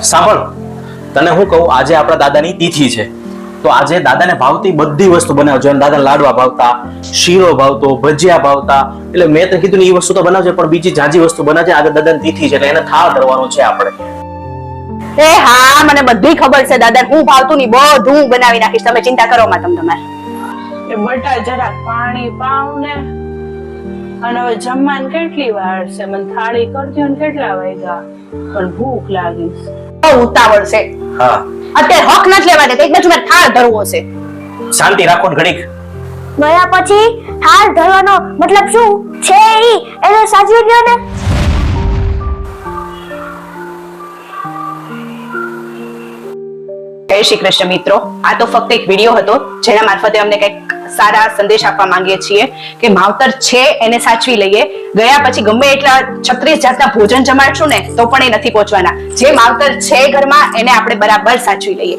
સાંભળ, તને હું કહું, આજે આપણા દાદાની તિથિ છે, તો આજે દાદાને ભાવતી બધી વસ્તુ બનાવજો. અને દાદા લાડવા ભાવતા, શીરો ભાવતો, ભજીયા ભાવતા, એટલે મેં તને કીધું ને એ વસ્તુ તો બનાવજે, પણ બીજી જાજી વસ્તુ બનાવજે. આજે દાદાની તિથિ છે એટલે એને થાળ ધરવાનો છે આપણે. એ હા, મને બધી ખબર છે દાદા, હું ભાવતું ની બધું હું બનાવી નાખીશ, તમે ચિંતા કરો માં તમારે. એ બટા જરાક પાણી પાવ ને. અને હવે જમવાને કેટલી વાર છે? મને થાળી કરજો ને કેટલા વાગ્યા? પણ ભૂખ લાગી છે. બહુ ઉતાવળ છે. હા, અત્યારે હક નથી લેવા દેતા, એક બાજુ મારે થાળ ધરવો છે. શાંતિ રાખો ને ઘડીક. ગયા પછી થાળ ધરવાનો મતલબ શું છે એને સાચવી લ્યો ને. જય શ્રી કૃષ્ણ મિત્રો, આ તો ફક્ત એક વિડીયો હતો જેના મારફતે અમને કંઈક સારા સંદેશ આપવા માંગીએ છીએ કે માવતર છે એને સાચવી લઈએ. ગયા પછી ગમે એટલા 36 જાતના ભોજન જમાડશું ને તો પણ એ નથી પહોંચવાના. જે માવતર છે ઘરમાં એને આપણે બરાબર સાચવી લઈએ.